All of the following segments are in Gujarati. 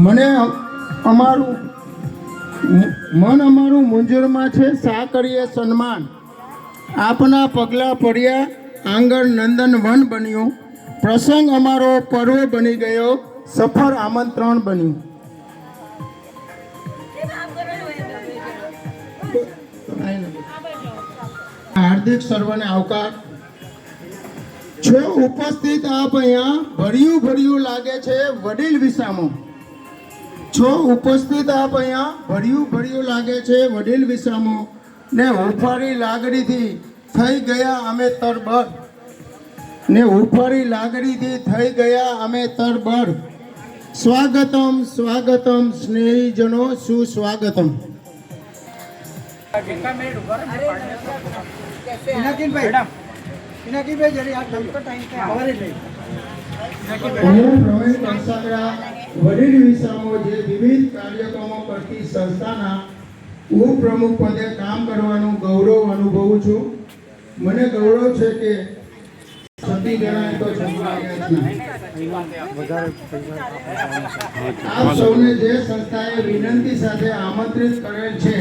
મને અમારું મન અમારું મુંજરમાં છે, સા કરીએ સન્માન. આપના પગલાં પડ્યા, આંગણ નંદન વન બન્યું. પ્રસંગ અમારો પર્વ બની ગયો, સફર આમંત્રણ બન્યું. હાર્દિક સર્વને આવકાર. છો ઉપસ્થિત આપ અહીંયા ભર્યું ભર્યું લાગે છે વડીલ વિસામો. છો ઉપસ્થિત આપ અહીંયા ભર્યું ભર્યું લાગે છે વડીલ વિસામો. ને હુંફાળી લાગણીથી થઈ ગયા અમે તરબર. ને હુંફાળી લાગણીથી થઈ ગયા અમે તરબર. સ્વાગતમ સ્વાગતમ સ્નેહીજનો સુસ્વાગતમ. વડીલ વિસામો જે વિવિધ કાર્યક્રમો કરતી સંસ્થાના ઉપપ્રમુખ પદે કામ કરવાનું ગૌરવ અનુભવું છું. મને ગૌરવ છે કે સતી જણાય તો આપ સૌને જે સંસ્થાએ વિનંતી સાથે આમંત્રિત કરેલ છે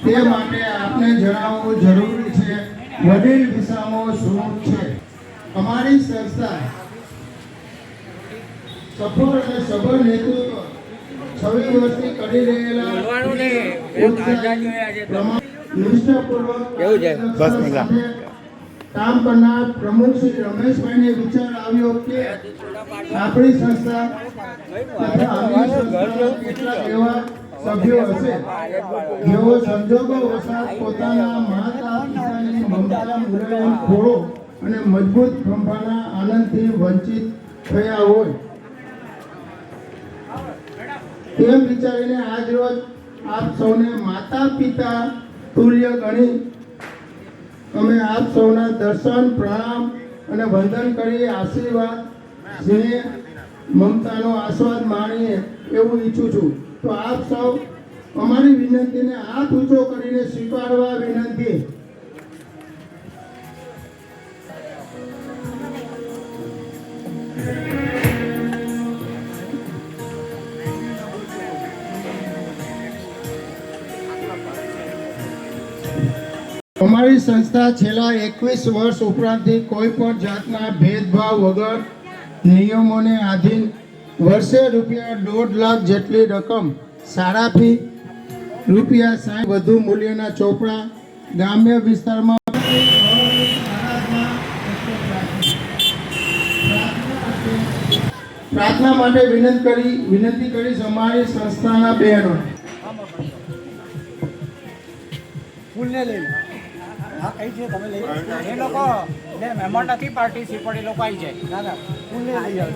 તે માટે આપને જણાવવું જરૂરી છે. વડીલ વિસામો શું છે? અમારી સંસ્થા સફળ અને સબળ નેતૃત્વ 26 વર્ષથી કરી રહેલા કામ કરનાર પ્રમુખ શ્રી રમેશભાઈને વિચાર આવ્યો કે આપણી સંસ્થા કેટલાક એવા સભ્યો હશે જેઓ સંજોગો વસાત પોતાના માતા પિતાની મમતા મુલાયમ ખોળો અને મજબૂત ખંભાના આનંદથી વંચિત થયા હોય. તેમ વિચારીને આજ રોજ આપ સૌને માતા પિતા તુલ્ય ગણી અમે આપ સૌના દર્શન પ્રણામ અને વંદન કરી આશીર્વાદ સ્નેહ મમતાનો આસ્વાદ માણીએ એવું ઈચ્છું છું. તો આપ સૌ અમારી વિનંતીને હાથ ઊંચો કરીને સ્વીકારવા વિનંતી. અમારી સંસ્થા છેલ્લા 21 વર્ષ ઉપરાંતથી કોઈ પણ જાતના ભેદભાવ વગર નિયમોને આધીન વર્ષે ₹1.5 લાખ જેટલી રકમ સારા ફી ₹60 વધુ મૂલ્યના ચોપડા ગ્રામ્ય વિસ્તારમાં પ્રાર્થના માટે વિનંતી કરીશ. અમારી સંસ્થાના બહેનો ફૂલને લઈ લો. હા કઈ છે તમે લઈ એ લોકો જે મહેમાન નથી પાર્ટિસિપન્ટ એ લોકો આવી જાય. દાદા ફૂલને લઈ આવો.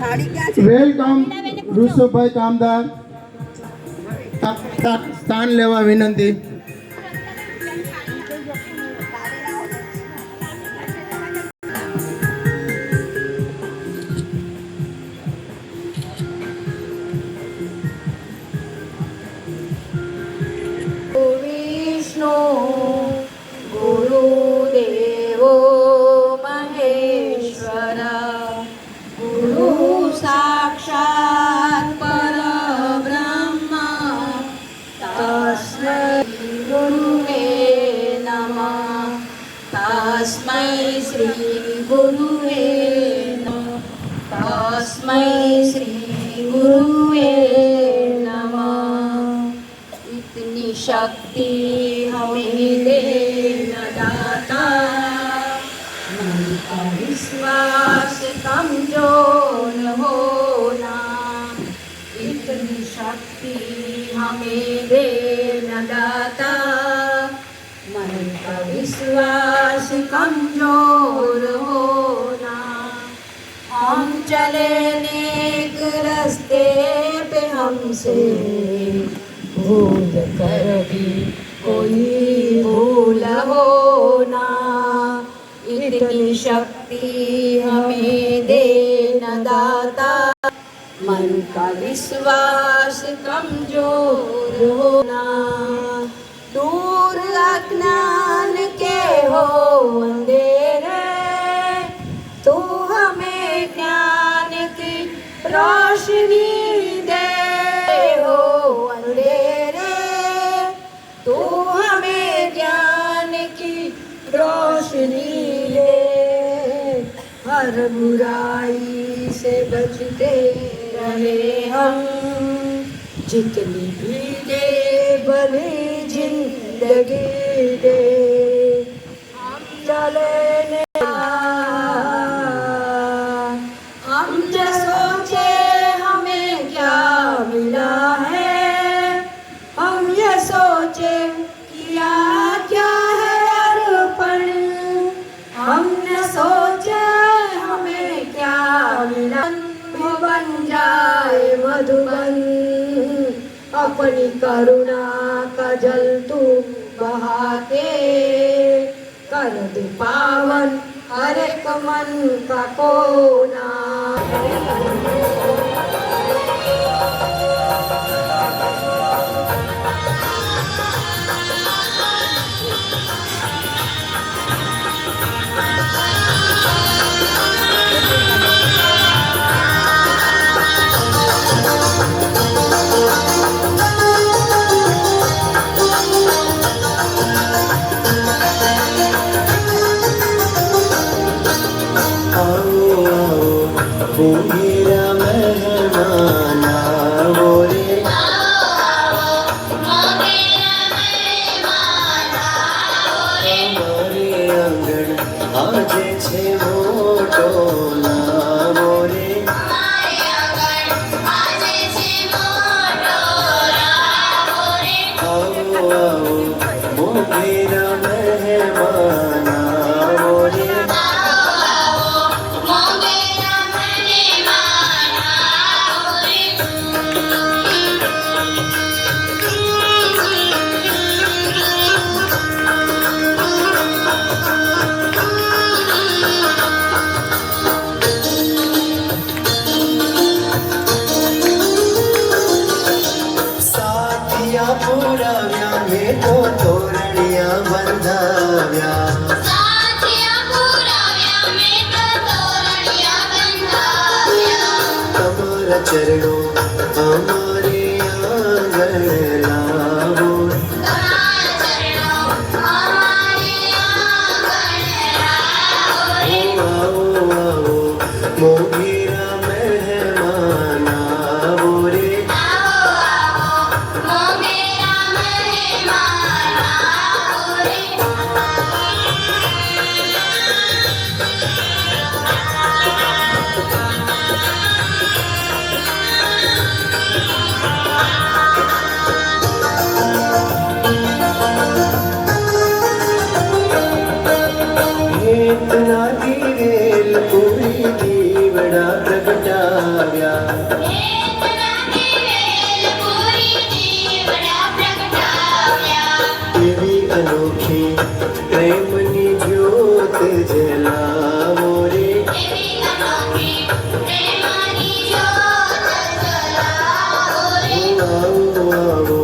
થાળી ક્યાં છે? વેલકમ ઋષભભાઈ કામદાર. સ્થાન લેવા વિનંતી. गुरुदेवो महेश्वर गुरु साक्षात् परब्रह्म तस्मै गुरुवे नमः. तस्मै श्री गुरुवे नमः. तस्मै श्री गुरुवे नमः. इतनी शक्ति हमें दे दाता, मन का विश्वास कमजोर होना. इतनी शक्ति हमें दे दाता, मन का विश्वास कमजोर होना. हम चले नेक रास्ते पे हमसे भूल कर भी कोई भूल होना. इतनी शक्ति हमें देना दाता, मन का विश्वास कमजोर होना. दूर अज्ञान के हो अंधेरे, तू हमें ज्ञान रोशनी दे हो अंधेरे, तू हमें ज्ञान की रोशनी दे, हर बुराई से बचते रहे हम, जितनी भी दे भली जिंदगी दे, हम चले हम जो सोचे हमें क्या मिला है, हम ये सोचे किया क्या है अर्पण, हमने सोचे हमें क्या मिला, वो बन जाए मधुबन, अपनी करुणा का जल तू बहा के, कर दे पावन हर एक मन का कोना। मेरा मेहमान आओ रे, हमारे आंगण આજે છે મોટો લાવો રે, આવો આવો મોગેરા મહેમાન આવો રે, સાથિયા પુરાવ્યા મેં તો તોરણિયા બંધાવ્યા, તમારા ચરણો અમારે આંગણ લાવો, આવો આવો મોગેરા મહેમાન આવો રે, इतना गिरेल पूरी दीवड़ा प्रगटाव्या, एवी अनोखी प्रेमनी ज्योत जलावो रे, आओ आओ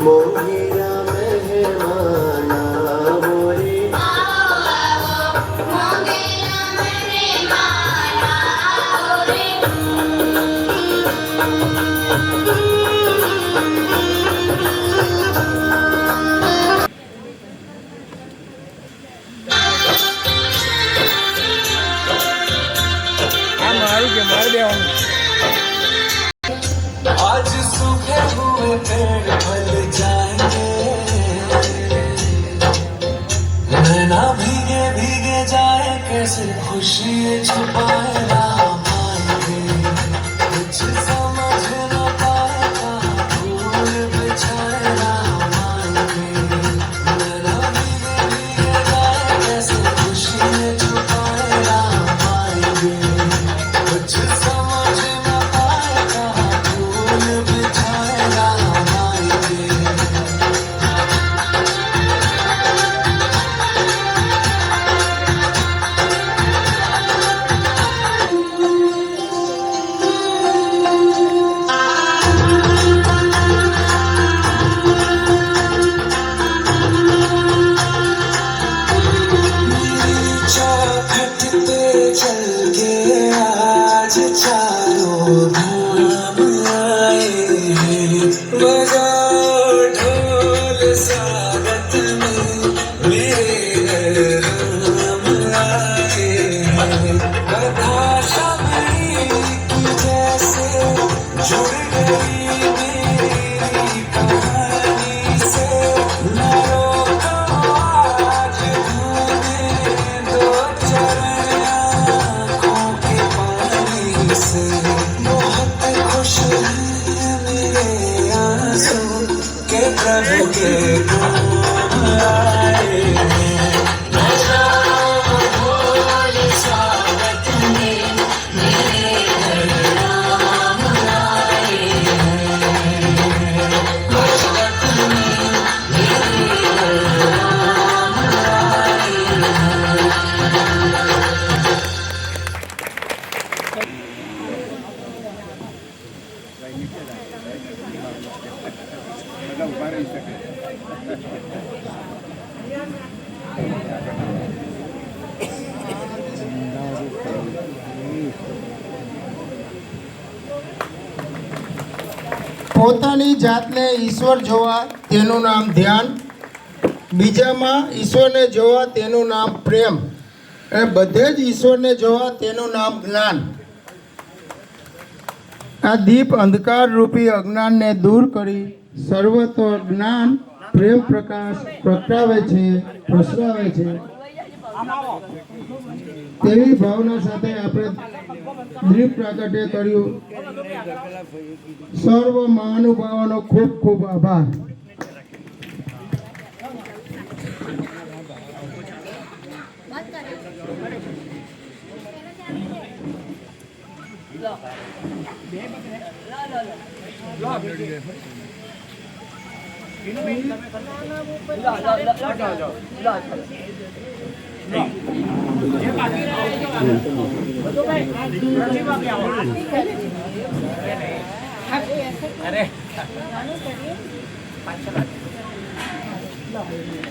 मोगेरा मेहमान आओ रे, आज सूखे हुए पेड़ फल जाएंगे, नैना भीगे भीगे जाए कैसे खुशी छुपाए राम आएंगे, कुछ समझ न पाएगा फूल बिछाए राम आएंगे, नैना भीगे भीगे जाए कैसे खुशी छुपाए राम आएंगे, कुछ समझ न पाएगा फूल बिछाए राम आएंगे। પોતાની જાતને ઈશ્વર જોવા તેનું નામ ધ્યાન, બીજામાં ઈશ્વરને જોવા તેનું નામ પ્રેમ, અને બધે જ ઈશ્વરને જોવા તેનું નામ જ્ઞાન. આ દીપ અંધકાર રૂપી અજ્ઞાનને દૂર કરી સર્વત્ર જ્ઞાન પ્રેમ પ્રકાશ પ્રગટાવે છે, પ્રસરાવે છે. તેવી ભાવના સાથે આપણે દીપ પ્રાગટ્ય કર્યું. સર્વ મહાનુભાવોનો ખૂબ ખૂબ આભાર.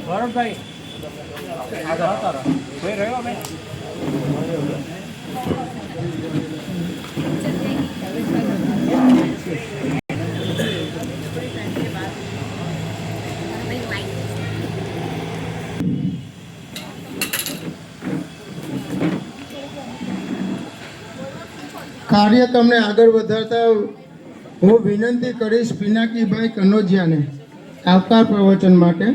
ભરતભાઈ રહ્યો ભાઈ. કાર્યક્રમને આગળ વધારતા હું વિનંતી કરીશ પિનાકીભાઈ કનોજિયાને આવકાર પ્રવચન માટે.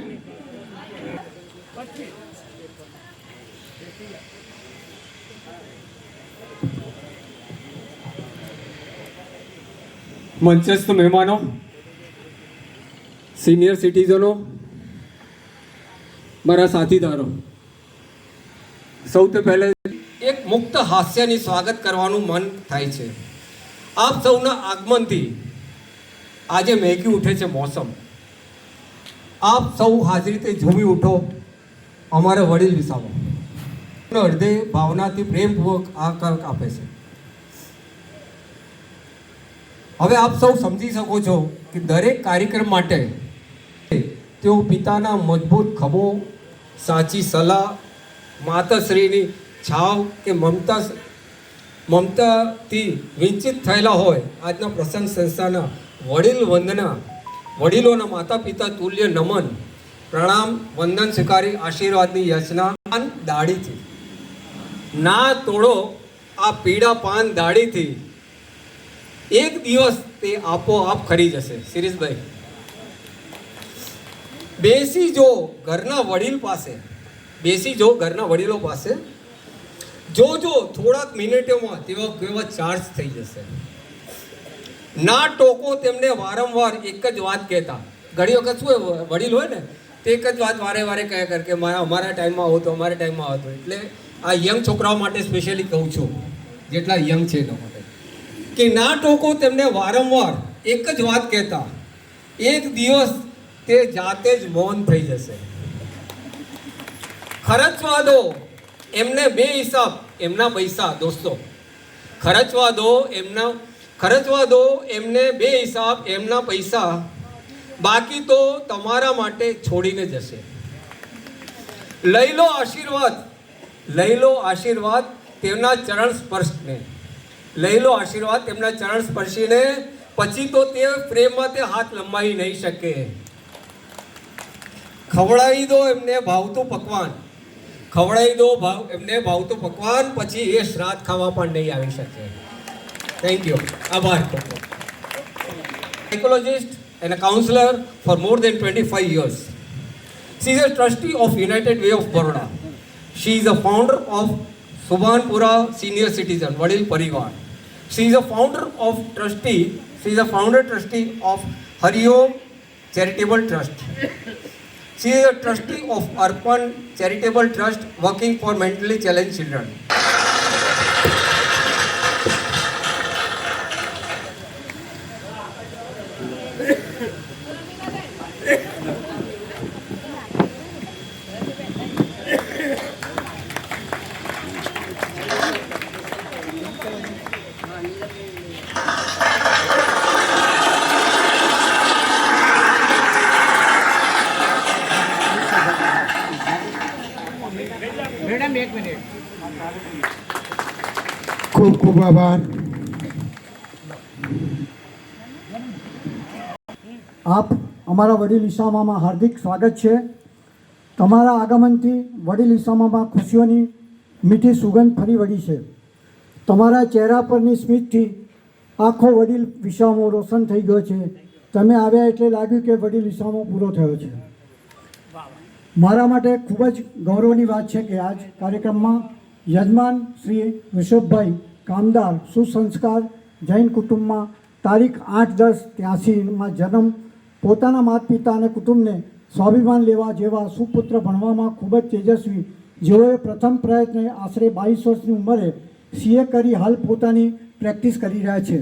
મંચસ્થ મહેમાનો, સિનિયર સિટીઝનો, મારા સાથીદારો, સૌથી પહેલે એક મુક્ત હાસ્યની સ્વાગત કરવાનું મન થાય છે. આપ સૌના આગમનથી આજે મહેકી ઉઠે છે મોસમ. આપ સૌ હાજરીતે ઝૂમી ઉઠો અમારા વડીલ વિસામો. હૃદય ભાવનાથી પ્રેમપૂર્વક આ કર્ક આપે છે. હવે આપ સૌ સમજી શકો છો કે દરેક કાર્યક્રમ માટે તેઓ પિતાના મજબૂત ખભો, સાચી સલાહ, માતાશ્રીની છાવ કે મમતાથી વિંચિત થયેલા હોય. આજના પ્રસંગ સંસ્થાના વડીલ વંદના, વડીલોના માતા પિતા તુલ્ય નમન, પ્રણામ, વંદન સ્વીકારી આશીર્વાદની યાચના દાઢીથી ના તોડો આ પીડા પાન દાઢીથી. એક દિવસ તે આપોઆપ ખરી જશે. શિરીષભાઈ, બેસી જો ઘરના વડીલ પાસે, બેસી જો ઘરના વડીલો પાસે, જોજો થોડાક મિનિટોમાં તેઓ કેવા ચાર્જ થઈ જશે. ના ટોકો તેમને વારંવાર એક જ વાત કહેતા. ઘણી વખત શું વડીલ હોય ને તે એક જ વાત વારે વારે કહે કર કે અમારા ટાઈમમાં આવો તો, અમારા ટાઈમમાં આવો તો. એટલે આ યંગ છોકરાઓ માટે સ્પેશિયલી કહું છું, જેટલા યંગ છે એના માટે, કે ના ટોકો તેમને વારંવાર એક જ વાત કહેતા. એક દિવસ તે જાતે જ મૌન થઈ જશે. ખર્ચવા દો એમને બે હિસાબ એમના પૈસા. દોસ્તો, ખર્ચવા દો એમને બે હિસાબ એમના પૈસા, બાકી તો તમારા માટે છોડીને જશે. લઈ લો આશીર્વાદ તેમના ચરણ સ્પર્શને, લઈ લો આશીર્વાદ તેમના ચરણ સ્પર્શીને, પછી તો તે પ્રેમમાં તે હાથ લંબાવી નહીં શકે. ખવડાવી દો એમને ભાવતું પકવાન, એમને ભાવતું પકવાન, પછી એ શ્રાદ્ધ ખાવા પણ નહીં આવી શકે. Thank you. આભાર. Psychologist and a counselor for more than 25 years. She is a trustee of United Way of Baroda. She is a founder of Subhanpura Senior Citizen Vadil Parivar. She is a founder trustee of Hariom Charitable Trust. She is a trustee of Arpan Charitable Trust working for mentally challenged children. Madam એક મિનિટ. ખૂબ ખૂબ આભાર. આપ અમારા વડીલ ઈસામામાં હાર્દિક સ્વાગત છે. તમારા આગમનથી વડીલ ઈસામામાં ખુશીઓની મીઠી સુગંધ ફરી વળી છે. તમારા ચહેરા પરની સ્મિતથી આખો વડીલ વિસામો રોશન થઈ ગયો છે. તમે આવ્યા એટલે લાગ્યું કે વડીલ વિસામો પૂરો થયો છે. મારા માટે ખૂબ જ ગૌરવની વાત છે કે આજ કાર્યક્રમમાં યજમાન શ્રી ઋષભભાઈ કામદાર સુસંસ્કાર જૈન કુટુંબમાં તારીખ 8/10/83માં જન્મ પોતાના માતા પિતા અને કુટુંબને સ્વાભિમાન લેવા જેવા સુપુત્ર ભણવામાં ખૂબ જ તેજસ્વી, જેઓએ પ્રથમ પ્રયત્ને આશરે 22 વર્ષની ઉંમરે CA કરી હાલ પોતાની પ્રેક્ટિસ કરી રહ્યા છે.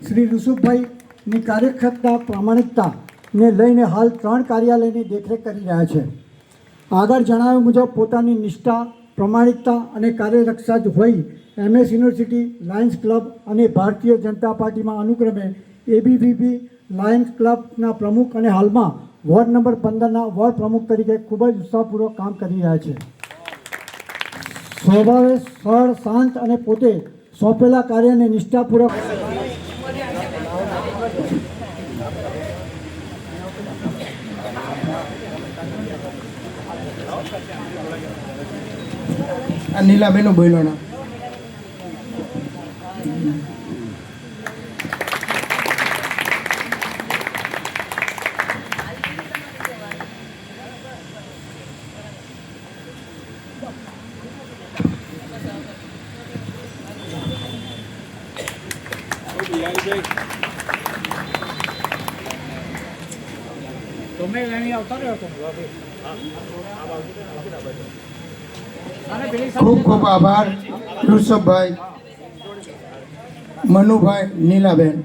શ્રી ઋષભભાઈની કાર્યક્ષમતા પ્રામાણિકતાને લઈને હાલ 3 કાર્યાલયની દેખરેખ કરી રહ્યા છે. આગળ જણાવ્યા મુજબ પોતાની નિષ્ઠા, પ્રમાણિકતા અને કાર્યદક્ષતા જ હોઈ MS યુનિવર્સિટી, લાયન્સ ક્લબ અને ભારતીય જનતા પાર્ટીમાં અનુક્રમે ABVP લાયન્સ ક્લબના પ્રમુખ અને હાલમાં વોર્ડ નંબર 15ના વોર્ડ પ્રમુખ તરીકે ખૂબ જ ઉત્સાહપૂર્વક કામ કરી રહ્યા છે. સ્વભાવે સરળ, શાંત અને પોતે સોંપેલા કાર્યને નિષ્ઠાપૂર્વક આ નીલાબેન બોલ્યો ના તમે અહીં આવતા રહ્યો તો અને પેલી ખૂબ ખૂબ આભાર ઋષભભાઈ, મનુભાઈ, નીલાબેન.